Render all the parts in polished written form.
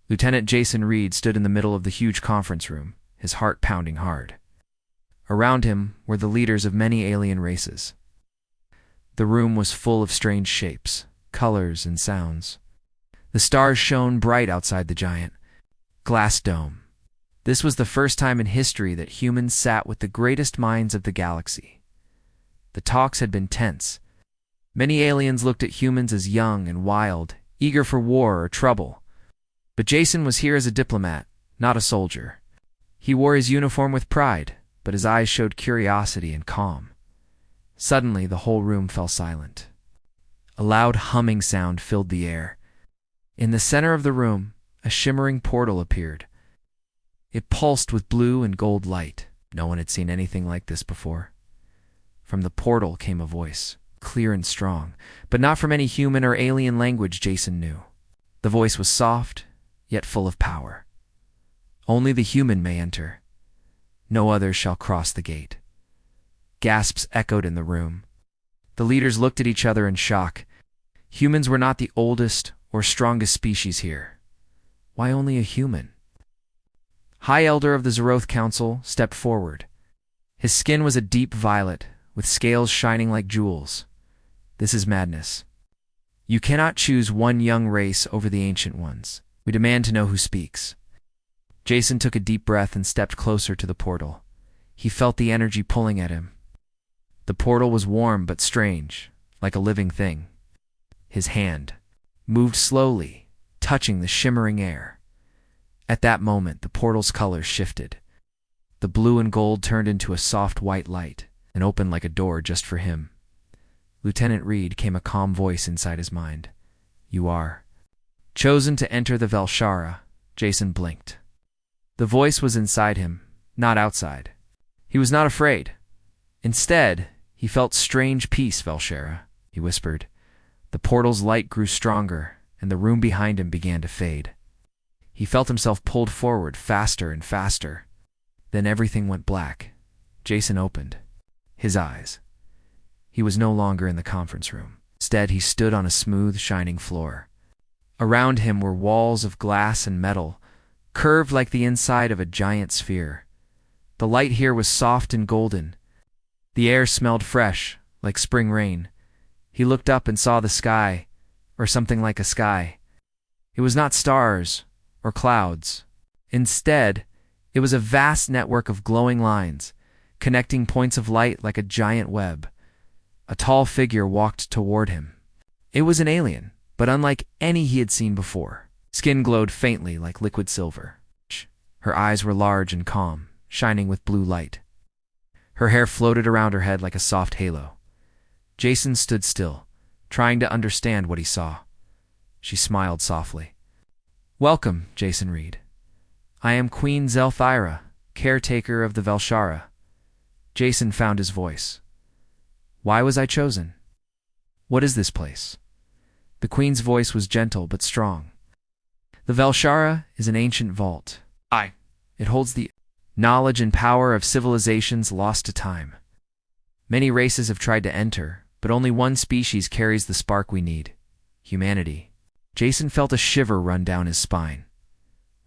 Lieutenant Jason Reed stood in the middle of the huge conference room, his heart pounding hard. Around him were the leaders of many alien races. The room was full of strange shapes, colors, and sounds. The stars shone bright outside the giant glass dome. This was the first time in history that humans sat with the greatest minds of the galaxy. The talks had been tense. Many aliens looked at humans as young and wild, eager for war or trouble. But Jason was here as a diplomat, not a soldier. He wore his uniform with pride, but his eyes showed curiosity and calm. Suddenly, the whole room fell silent. A loud humming sound filled the air. In the center of the room, a shimmering portal appeared. It pulsed with blue and gold light. No one had seen anything like this before. From the portal came a voice, clear and strong, but not from any human or alien language Jason knew. The voice was soft, yet full of power. Only the human may enter. No other shall cross the gate. Gasps echoed in the room. The leaders looked at each other in shock. Humans were not the oldest or strongest species here. Why only a human? High Elder of the Zeroth Council stepped forward. His skin was a deep violet, with scales shining like jewels. This is madness. You cannot choose one young race over the ancient ones. We demand to know who speaks. Jason took a deep breath and stepped closer to the portal. He felt the energy pulling at him. The portal was warm but strange, like a living thing. His hand moved slowly, touching the shimmering air. At that moment, the portal's colors shifted. The blue and gold turned into a soft white light and opened like a door just for him. Lieutenant Reed came a calm voice inside his mind. You are chosen to enter the Velshara. Jason blinked. The voice was inside him, not outside. He was not afraid. Instead, he felt strange peace, Velshara, he whispered. The portal's light grew stronger, and the room behind him began to fade. He felt himself pulled forward faster and faster. Then everything went black. Jason opened his eyes. He was no longer in the conference room. Instead, he stood on a smooth, shining floor. Around him were walls of glass and metal, curved like the inside of a giant sphere. The light here was soft and golden. The air smelled fresh, like spring rain. He looked up and saw the sky, or something like a sky. It was not stars or clouds. Instead, it was a vast network of glowing lines, connecting points of light like a giant web. A tall figure walked toward him. It was an alien, but unlike any he had seen before. Skin glowed faintly like liquid silver. Her eyes were large and calm, shining with blue light. Her hair floated around her head like a soft halo. Jason stood still, trying to understand what he saw. She smiled softly. Welcome, Jason Reed. I am Queen Zelthyra, caretaker of the Velshara. Jason found his voice. Why was I chosen? What is this place? The Queen's voice was gentle but strong. The Velshara is an ancient vault. It holds the knowledge and power of civilizations lost to time. Many races have tried to enter, but only one species carries the spark we need: humanity. Jason felt a shiver run down his spine.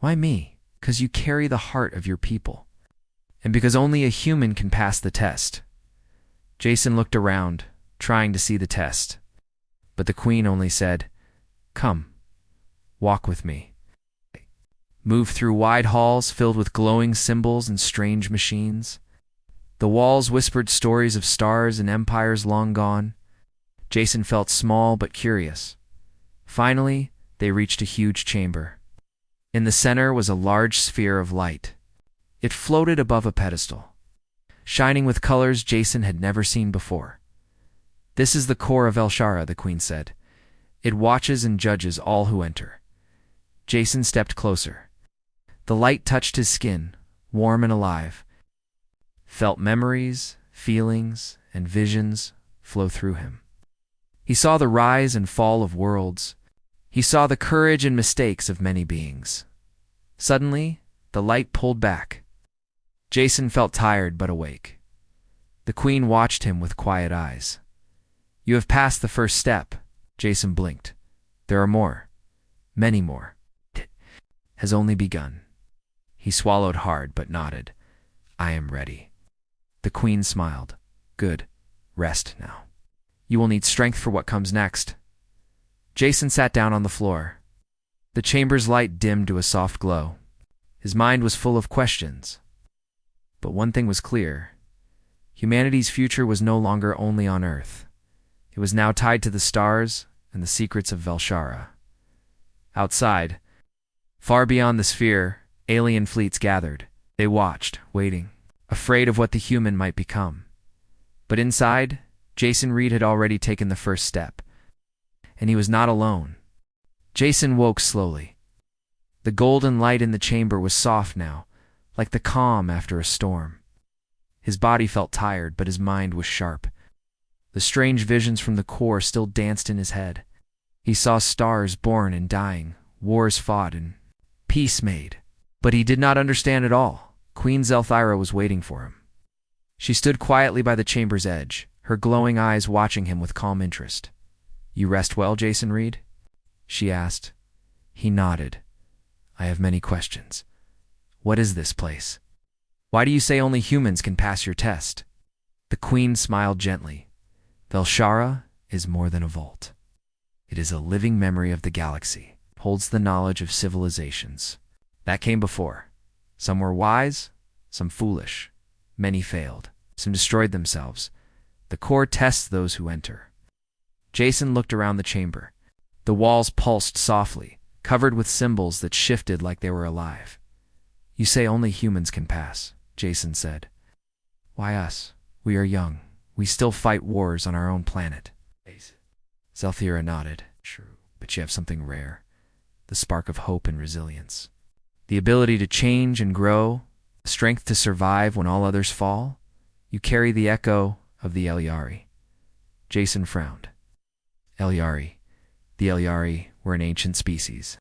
Why me? Because you carry the heart of your people. And because only a human can pass the test. Jason looked around, trying to see the test. But the Queen only said, Come, walk with me. Move through wide halls filled with glowing symbols and strange machines. The walls whispered stories of stars and empires long gone. Jason felt small but curious. Finally, they reached a huge chamber. In the center was a large sphere of light. It floated above a pedestal, shining with colors Jason had never seen before. This is the core of Velshara, the Queen said. It watches and judges all who enter. Jason stepped closer. The light touched his skin, warm and alive. Felt memories, feelings, and visions flow through him. He saw the rise and fall of worlds. He saw the courage and mistakes of many beings. Suddenly, the light pulled back. Jason felt tired but awake. The Queen watched him with quiet eyes. You have passed the first step. Jason blinked. There are more. Many more. has only begun. He swallowed hard but nodded. I am ready. The queen smiled. Good. Rest now. You will need strength for what comes next. Jason sat down on the floor. The chamber's light dimmed to a soft glow. His mind was full of questions. But one thing was clear. Humanity's future was no longer only on Earth. It was now tied to the stars and the secrets of Velshara. Outside, far beyond the sphere, alien fleets gathered. They watched, waiting, afraid of what the human might become. But inside, Jason Reed had already taken the first step. And he was not alone. Jason woke slowly. The golden light in the chamber was soft now, like the calm after a storm. His body felt tired, but his mind was sharp. The strange visions from the core still danced in his head. He saw stars born and dying, wars fought, and peace made. But he did not understand it all. Queen Zelthira was waiting for him. She stood quietly by the chamber's edge, her glowing eyes watching him with calm interest. You rest well, Jason Reed? She asked. He nodded. I have many questions. What is this place? Why do you say only humans can pass your test? The queen smiled gently. Velshara is more than a vault. It is a living memory of the galaxy, holds the knowledge of civilizations that came before. Some were wise, some foolish. Many failed. Some destroyed themselves. The core tests those who enter. Jason looked around the chamber. The walls pulsed softly, covered with symbols that shifted like they were alive. You say only humans can pass, Jason said. Why us? We are young. We still fight wars on our own planet. Zelthira nodded. True, but you have something rare. The spark of hope and resilience. The ability to change and grow, the strength to survive when all others fall. You carry the echo of the Elyari. Jason frowned. Elyari. The Elyari were an ancient species.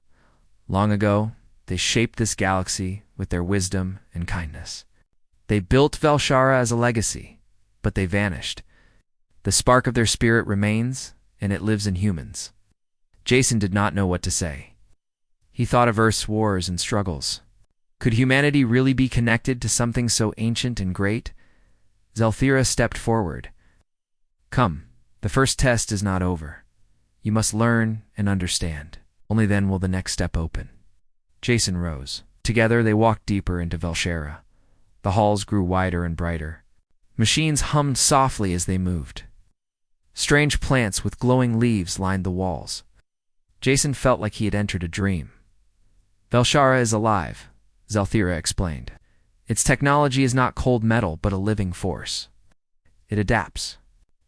Long ago, they shaped this galaxy with their wisdom and kindness. They built Velshara as a legacy, but they vanished. The spark of their spirit remains, and it lives in humans. Jason did not know what to say. He thought of Earth's wars and struggles. Could humanity really be connected to something so ancient and great? Zelthira stepped forward. Come, the first test is not over. You must learn and understand. Only then will the next step open. Jason rose. Together they walked deeper into Velshara. The halls grew wider and brighter. Machines hummed softly as they moved. Strange plants with glowing leaves lined the walls. Jason felt like he had entered a dream. Velshara is alive, Zelthira explained. Its technology is not cold metal, but a living force. It adapts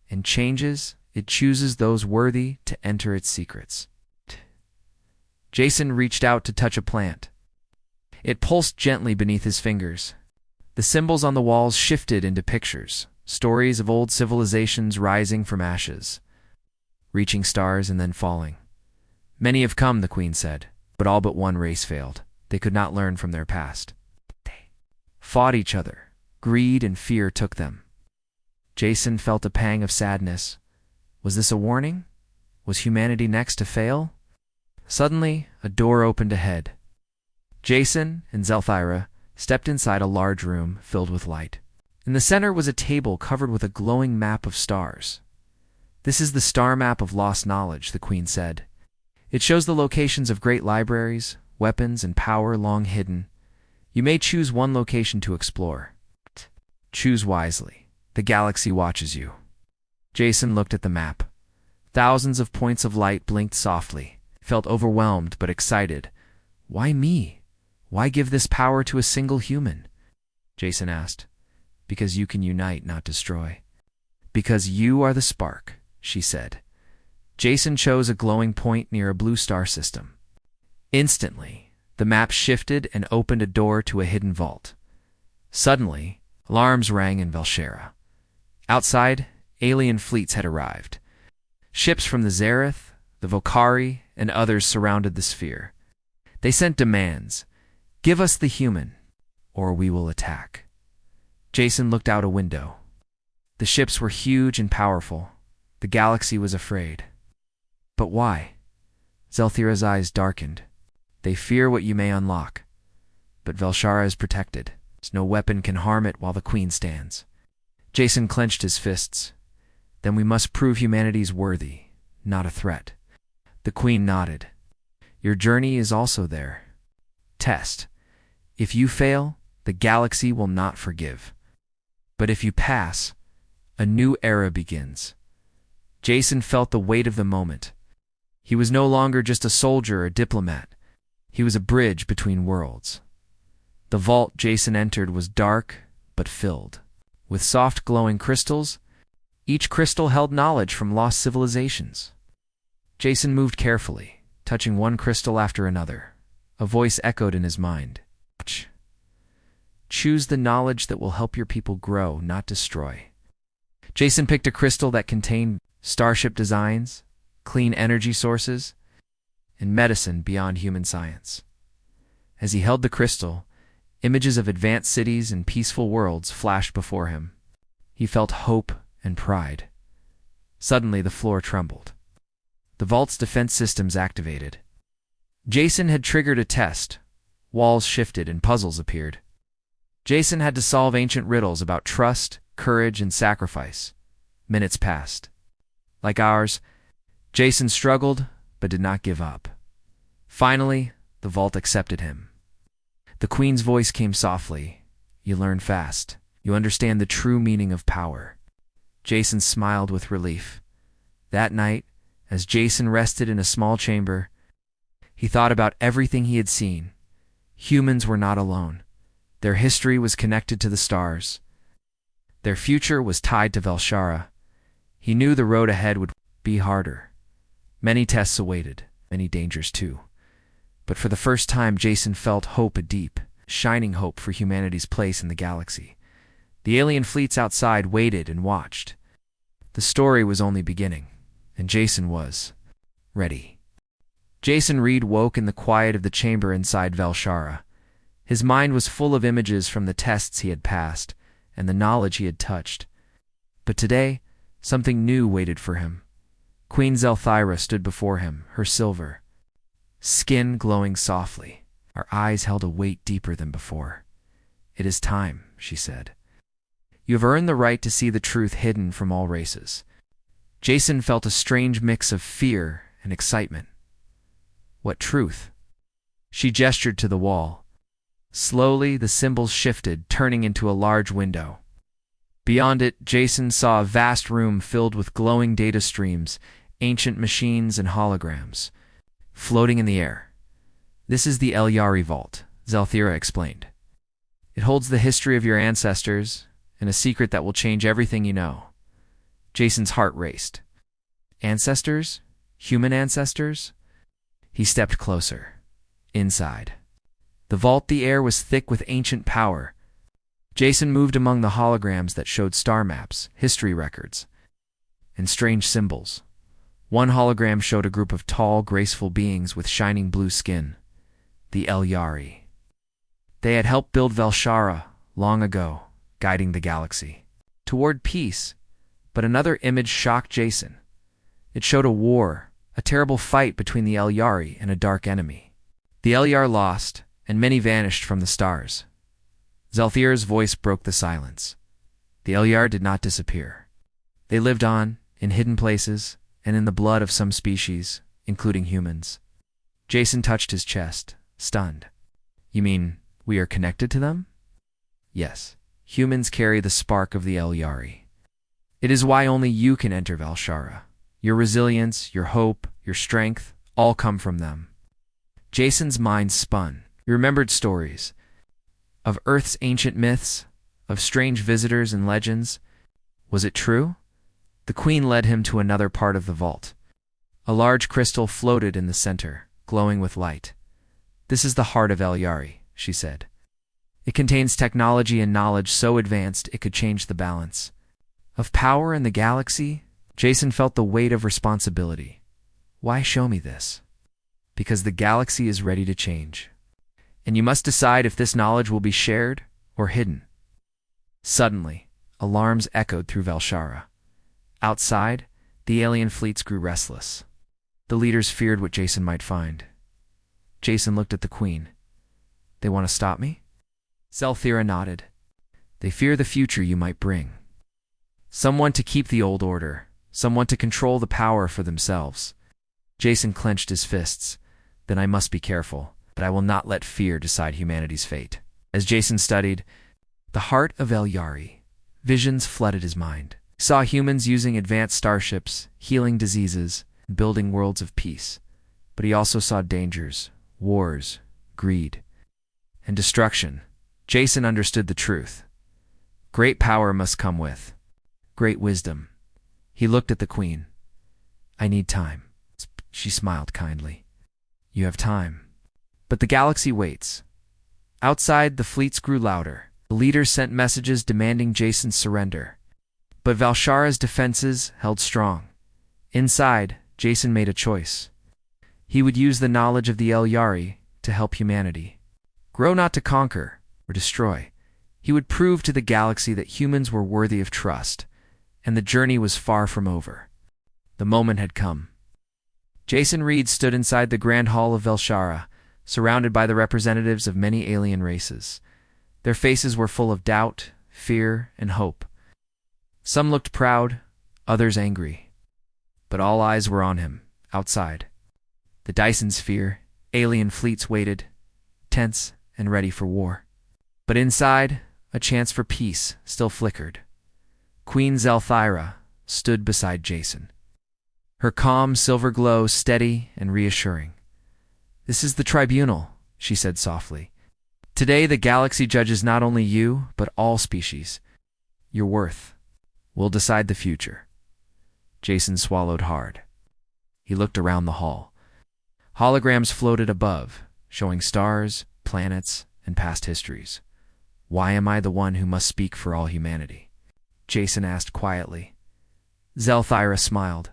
and changes. It chooses those worthy to enter its secrets. Jason reached out to touch a plant. It pulsed gently beneath his fingers. The symbols on the walls shifted into pictures, stories of old civilizations rising from ashes, reaching stars and then falling. Many have come, the queen said, but all but one race failed. They could not learn from their past. They fought each other. Greed and fear took them. Jason felt a pang of sadness. Was this a warning? Was humanity next to fail? Suddenly, a door opened ahead. Jason and Zelthira stepped inside a large room filled with light. In the center was a table covered with a glowing map of stars. This is the star map of lost knowledge, the queen said. It shows the locations of great libraries, weapons, and power long hidden. You may choose one location to explore. Choose wisely. The galaxy watches you. Jason looked at the map. Thousands of points of light blinked softly. He felt overwhelmed but excited. Why me? Why give this power to a single human? Jason asked. Because you can unite, not destroy. Because you are the spark, she said. Jason chose a glowing point near a blue star system. Instantly, the map shifted and opened a door to a hidden vault. Suddenly, alarms rang in Velshara. Outside, alien fleets had arrived. Ships from the Zareth, the Vokari, and others surrounded the sphere. They sent demands. Give us the human, or we will attack. Jason looked out a window. The ships were huge and powerful. The galaxy was afraid. But why? Zelthira's eyes darkened. They fear what you may unlock. But Velshara is protected. No weapon can harm it while the Queen stands. Jason clenched his fists. Then we must prove humanity's worthy, not a threat. The Queen nodded. Your journey is also there. Test. If you fail, the galaxy will not forgive. But if you pass, a new era begins. Jason felt the weight of the moment. He was no longer just a soldier or diplomat. He was a bridge between worlds. The vault Jason entered was dark, but filled with soft glowing crystals. Each crystal held knowledge from lost civilizations. Jason moved carefully, touching one crystal after another. A voice echoed in his mind. Choose the knowledge that will help your people grow, not destroy. Jason picked a crystal that contained starship designs, clean energy sources, and medicine beyond human science. As he held the crystal, images of advanced cities and peaceful worlds flashed before him. He felt hope and pride. Suddenly, the floor trembled. The vault's defense systems activated. Jason had triggered a test. Walls shifted and puzzles appeared. Jason had to solve ancient riddles about trust, courage, and sacrifice. Minutes passed. Like ours, Jason struggled but did not give up. Finally, the vault accepted him. The Queen's voice came softly. You learn fast. You understand the true meaning of power. Jason smiled with relief. That night, as Jason rested in a small chamber, he thought about everything he had seen. Humans were not alone. Their history was connected to the stars. Their future was tied to Velshara. He knew the road ahead would be harder. Many tests awaited, many dangers too. But for the first time, Jason felt hope, a deep, shining hope for humanity's place in the galaxy. The alien fleets outside waited and watched. The story was only beginning, and Jason was ready. Jason Reed woke in the quiet of the chamber inside Velshara. His mind was full of images from the tests he had passed and the knowledge he had touched. But today, something new waited for him. Queen Zelthyra stood before him, her silver skin glowing softly. Her eyes held a weight deeper than before. It is time, she said. You have earned the right to see the truth hidden from all races. Jason felt a strange mix of fear and excitement. What truth? She gestured to the wall. Slowly, the symbols shifted, turning into a large window. Beyond it, Jason saw a vast room filled with glowing data streams, ancient machines, and holograms, floating in the air. This is the El Yari Vault, Zelthyra explained. It holds the history of your ancestors and a secret that will change everything you know. Jason's heart raced. Ancestors? Human ancestors? He stepped closer. Inside the vault, the air was thick with ancient power. Jason moved among the holograms that showed star maps, history records, and strange symbols. One hologram showed a group of tall, graceful beings with shining blue skin, the El Yari. They had helped build Velshara long ago, guiding the galaxy toward peace. But another image shocked Jason. It showed a war, a terrible fight between the El Yari and a dark enemy. The El Yar lost, and many vanished from the stars. Zelthyra's voice broke the silence. The El Yar did not disappear. They lived on, in hidden places, and in the blood of some species, including humans. Jason touched his chest, stunned. You mean we are connected to them? Yes. Humans carry the spark of the El Yari. It is why only you can enter Velshara. Your resilience, your hope, your strength, all come from them. Jason's mind spun. He remembered stories of Earth's ancient myths, of strange visitors and legends. Was it true? The Queen led him to another part of the vault. A large crystal floated in the center, glowing with light. This is the heart of El Yari, she said. It contains technology and knowledge so advanced it could change the balance of power in the galaxy. Jason felt the weight of responsibility. Why show me this? Because the galaxy is ready to change. And you must decide if this knowledge will be shared or hidden. Suddenly, alarms echoed through Velshara. Outside, the alien fleets grew restless. The leaders feared what Jason might find. Jason looked at the Queen. They want to stop me? Zelthira nodded. They fear the future you might bring. Someone to keep the old order, someone to control the power for themselves. Jason clenched his fists. Then I must be careful, but I will not let fear decide humanity's fate. As Jason studied the heart of El Yari, visions flooded his mind. He saw humans using advanced starships, healing diseases, and building worlds of peace. But he also saw dangers, wars, greed, and destruction. Jason understood the truth. Great power must come with great wisdom. He looked at the Queen. I need time. She smiled kindly. You have time. But the galaxy waits. Outside, the fleets grew louder. The leaders sent messages demanding Jason's surrender. But Valshara's defenses held strong. Inside, Jason made a choice. He would use the knowledge of the El Yari to help humanity. Grow not to conquer or destroy. He would prove to the galaxy that humans were worthy of trust, and the journey was far from over. The moment had come. Jason Reed stood inside the Grand Hall of Valshara, surrounded by the representatives of many alien races. Their faces were full of doubt, fear, and hope. Some looked proud, others angry. But all eyes were on him, outside. The Dyson sphere, alien fleets waited, tense and ready for war. But inside, a chance for peace still flickered. Queen Zelthira stood beside Jason. Her calm silver glow steady and reassuring. This is the tribunal, she said softly. Today the galaxy judges not only you, but all species. Your worth will decide the future. Jason swallowed hard. He looked around the hall. Holograms floated above, showing stars, planets, and past histories. Why am I the one who must speak for all humanity? Jason asked quietly. Zelthira smiled.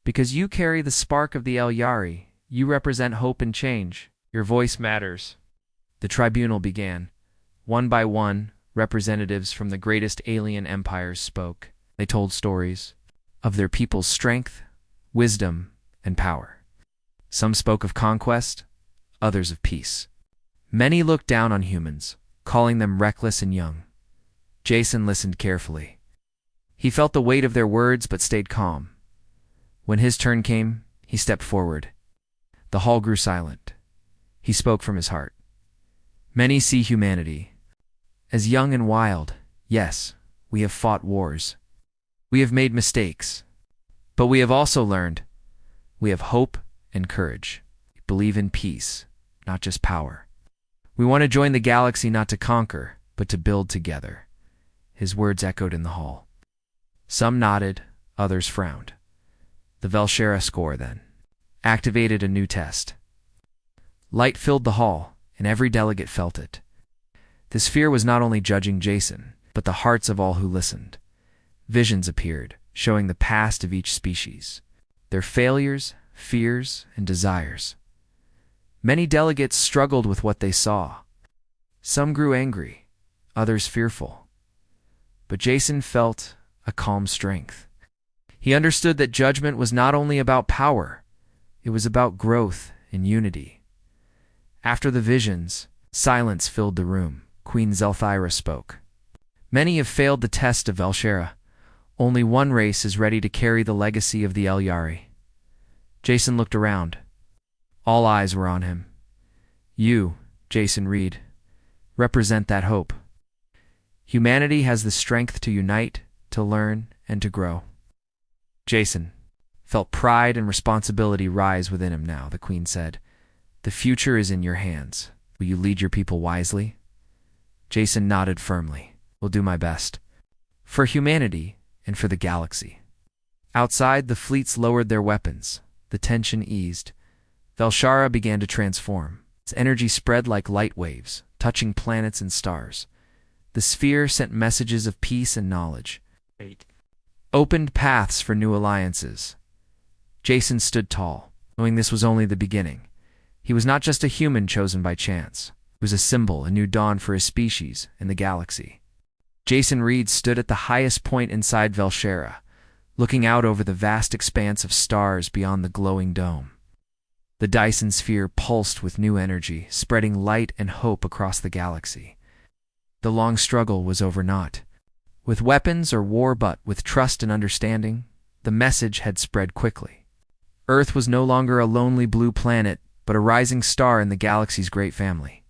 Because you carry the spark of the El Yari, you represent hope and change. Your voice matters. The tribunal began. One by one, representatives from the greatest alien empires spoke. They told stories of their people's strength, wisdom, and power. Some spoke of conquest, others of peace. Many looked down on humans, calling them reckless and young. Jason listened carefully. He felt the weight of their words but stayed calm. When his turn came, he stepped forward. The hall grew silent. He spoke from his heart. Many see humanity as young and wild. Yes, we have fought wars. We have made mistakes. But we have also learned. We have hope and courage. We believe in peace, not just power. We want to join the galaxy not to conquer, but to build together. His words echoed in the hall. Some nodded, others frowned. The Valshara score, then, activated a new test. Light filled the hall, and every delegate felt it. The sphere was not only judging Jason, but the hearts of all who listened. Visions appeared, showing the past of each species, their failures, fears, and desires. Many delegates struggled with what they saw. Some grew angry, others fearful. But Jason felt a calm strength. He understood that judgment was not only about power, it was about growth and unity. After the visions, silence filled the room. Queen Zelthira spoke. Many have failed the test of Valshara. Only one race is ready to carry the legacy of the El Yari. Jason looked around. All eyes were on him. You, Jason Reed, represent that hope. Humanity has the strength to unite, to learn, and to grow. Jason felt pride and responsibility rise within him now, the Queen said. The future is in your hands. Will you lead your people wisely? Jason nodded firmly. Will do my best. For humanity and for the galaxy. Outside, the fleets lowered their weapons. The tension eased. Valshara began to transform. Its energy spread like light waves, touching planets and stars. The sphere sent messages of peace and knowledge. Opened paths for new alliances. Jason stood tall, knowing this was only the beginning. He was not just a human chosen by chance. It was a symbol, a new dawn for his species and the galaxy. Jason Reed stood at the highest point inside Valshara, looking out over the vast expanse of stars beyond the glowing dome. The Dyson sphere pulsed with new energy, spreading light and hope across the galaxy. The long struggle was over not with weapons or war but with trust and understanding. The message had spread quickly. Earth was no longer a lonely blue planet, but a rising star in the galaxy's great family.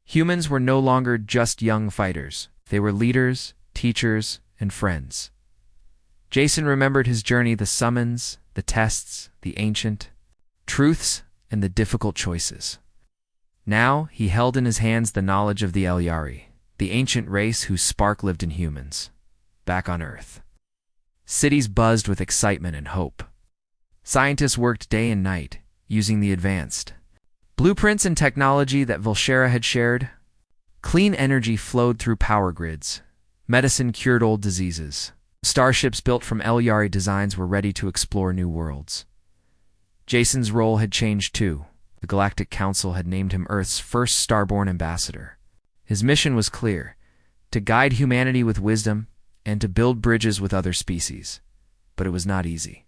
Humans were no longer just young fighters. They were leaders, teachers, and friends. Jason remembered his journey, the summons, the tests, the ancient truths, and the difficult choices. Now he held in his hands the knowledge of the Elyari, the ancient race whose spark lived in humans, back on Earth. Cities buzzed with excitement and hope. Scientists worked day and night, using the advanced blueprints and technology that Velshera had shared. Clean energy flowed through power grids. Medicine cured old diseases. Starships built from Elyari designs were ready to explore new worlds. Jason's role had changed too. The Galactic Council had named him Earth's first starborn ambassador. His mission was clear: to guide humanity with wisdom and to build bridges with other species. But it was not easy.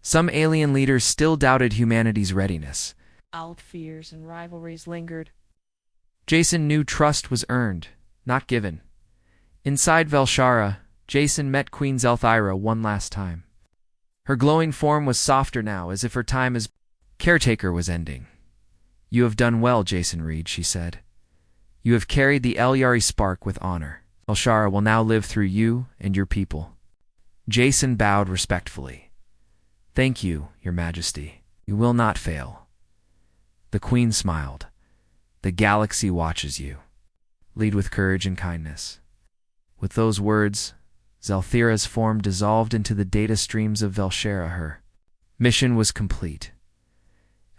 Some alien leaders still doubted humanity's readiness. Old fears and rivalries lingered. Jason knew trust was earned, not given. Inside Velshara, Jason met Queen Zelthyra one last time. Her glowing form was softer now, as if her time as caretaker was ending. "You have done well, Jason Reed," she said. "You have carried the Elyari spark with honor. Velshara will now live through you and your people." Jason bowed respectfully. "Thank you, Your Majesty. You will not fail." The Queen smiled. "The galaxy watches you. Lead with courage and kindness." With those words, Zelthyra's form dissolved into the data streams of Velshara. Her mission was complete.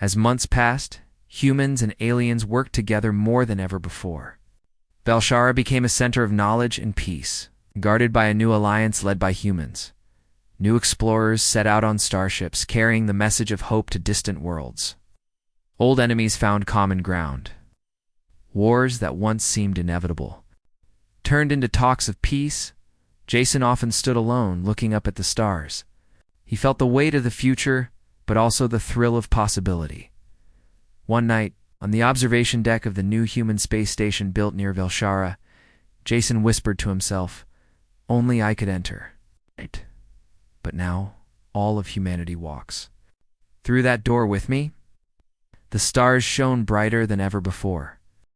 As months passed, humans and aliens worked together more than ever before. Velshara became a center of knowledge and peace, guarded by a new alliance led by humans. New explorers set out on starships, carrying the message of hope to distant worlds. Old enemies found common ground. Wars that once seemed inevitable turned into talks of peace. Jason often stood alone, looking up at the stars. He felt the weight of the future, but also the thrill of possibility. One night, on the observation deck of the new human space station built near Velshara, Jason whispered to himself, "Only I could enter. But now, all of humanity walks through that door with me." The stars shone brighter than ever before.